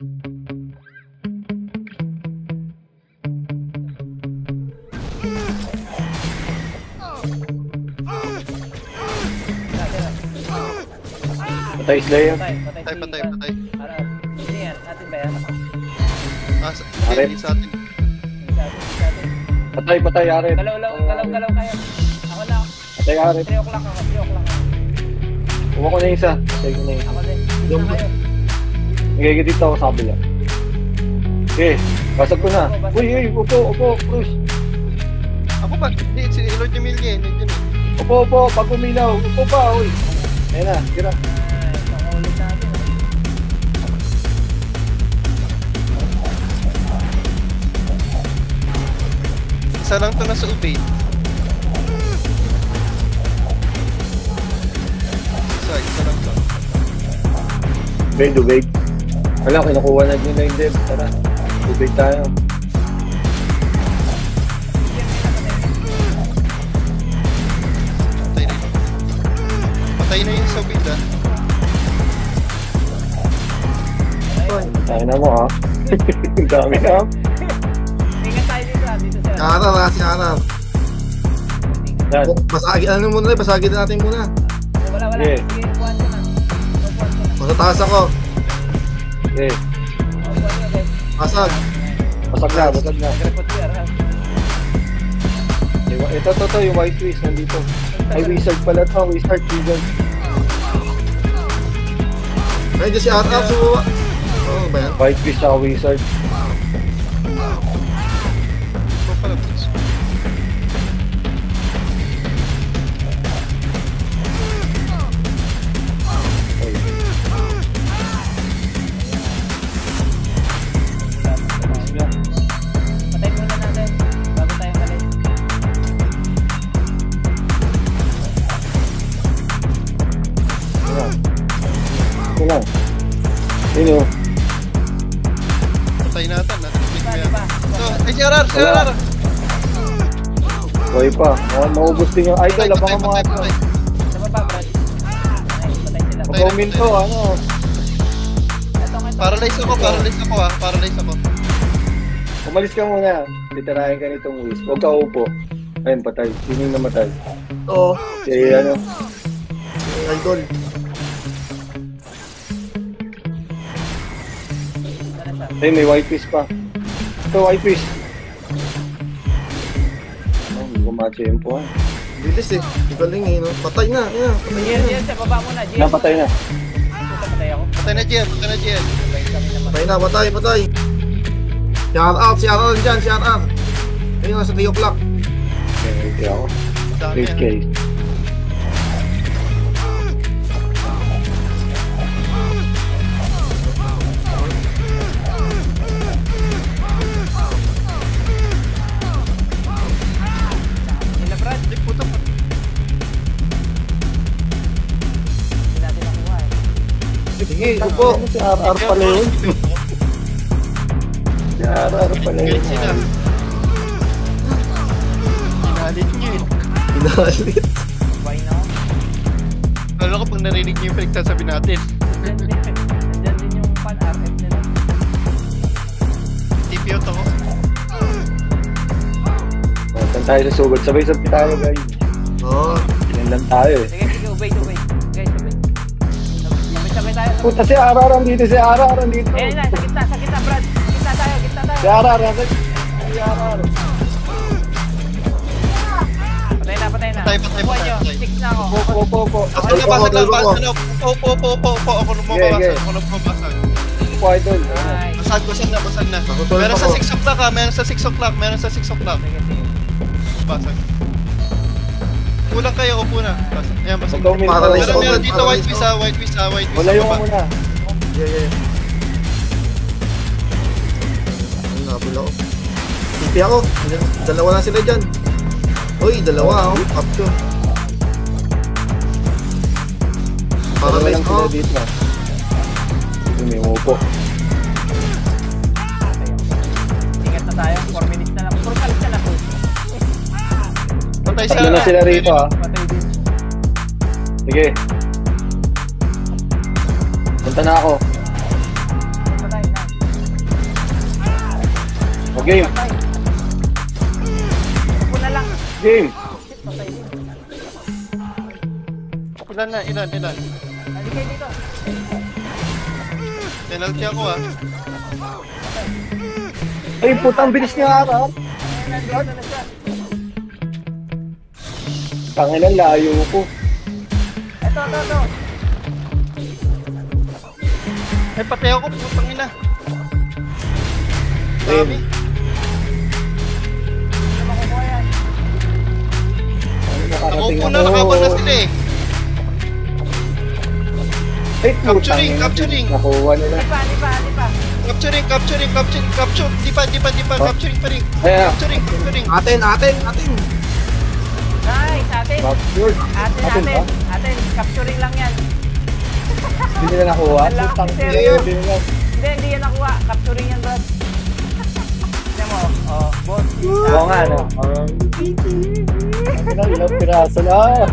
Patay Slayer. Patay. Hindi yan, natin ba yan? Hindi sa atin. Patay, Aret. Galaw kayo. Ako na. Patay, Aret. 3 o'clock ako. Kuha ko na yung isa. Patay ko na yung isa. Ako din. Doon kayo. Nagigit dito ako sa kabila. Okay, basag ko na. Uy, upo, Bruce. Ako ba? Hindi, si Lord Jamil yan. Upo, pag uminaw. Upo pa, uy. Ayan na, tira. Pangulit natin. Isa lang to na sa ubay. Isa lang to. Ubay. Wala, kinukuha na nyo na yung dev. Tara, ubay tayo. Patay na yung sa build ah. Tayo na mo ha. Ang dami ha. Ingat tayo dito sir. Arar, si Arar. Basagin natin muna. Wala. Yeah. Sige, kuhan ko na. Sa taas ako. Okay. Basag. Basag na. Nag-report ko yan. Ito, yung white twist nandito. Ay, wizard pala ito. Wizard. Ay, si Arar, suwa. Oo ba yan? White twist sa wizard. Ito pala please. Patay muna natin. Bago tayo malis. Ito lang. Yun o. Patay natin. Click mo yan. Diba? So, ay si Arar! Buhay pa. Maubos din yung idol. Abangan mo nga ito. Sa baba, Brad. Ay, patay sila. Pag-uminto, ano. Paralyze ako. Umalis ka muna. Litirahin ka nitong whiz. Huwag ka upo. Ayun, patay. Sino yung namatay? Oo. Si ano. Idol. Ay, may white fish pa. Ito, white fish. Hindi ko ma-champo. Bilis eh. Galing eh, no? Patay na. Yan, patay na. Gian, sa baba muna. Gian. Napatay na. Patay ako. Patay na Jen. Patay na, patay. Si Arar dyan, si Arar. Ayun, nasa 3 o'clock. Okay, ako. Dami Please, case. Sila, Brad. Puto. Hindi natin nakuha eh. Sige, upo. Si RR pala yun. Si RR pala yun. Galit sila. Ginalit niyo eh. Pinalit. Why now? Lalo kapag narinig niyo yung pinagsasabi natin. Nandyan din yung pan-RF nila. TP out ako. Saan tayo sa sugat? Sabay-sabay tayo, guys. Oo. Ilan lang tayo eh. Sige, ubay. Guys, ubay. Sabay tayo. Puta, si RR andito, si RR andito. Eh, sa kita, Brad. Kita tayo. Si RR, si RR. Patay na. Patay. Buhay nyo. 6 na ako. Opo. Ako nabasag lang. Opo. Ako nababasag. Opo, idol. Ay. Basag na. Nakutulog Meron ako. sa 6 o'clock. Sige. Basag. Kulang kayo, upo na. Ayan, basag. Ikaw, Min. Paralyze ako. Meron dito white fish. Wala yung muna. Yeah. Ay, nabula ako. Tipi ako. Dalawa na sila dyan. Uy, dalawa ako. Up to. Paralyze lang ako. sila dito. Dito may umupo. Ingat na tayo. 4 minutes na lang. Puro kalit na lang. Patay Tatlo na sila rito ah. Patay din. Sige. Punta na ako. Patay na. Game. Ako na lang. Game. Shit, patay din. Ilan na? Ilan? Naligay dito. Penalty ako ah. Ay, putang bilis niya harap. Nandito na siya. Tangin ang layo ko. Ito. Ay, patay ako. Putang ina. Dami. Hindi makukuha yan. Nakaupo na, nakabal na sila eh. Ay, putang Capturing, ina. capturing. Nakuha nila. Lipa. Capturing. Di pa. Capturing pa rin. Ayan. Capturing. Atin. Nice, atin. Captured. Atin ba? Atin, capturing lang yan. Hindi nila nakuha. Wala. Putang ina. Seryo? Hindi nila. Hindi yan nakuha. Capturing yan, bro. Tignan mo, boss. Oo nga, no? Ilang piraso na.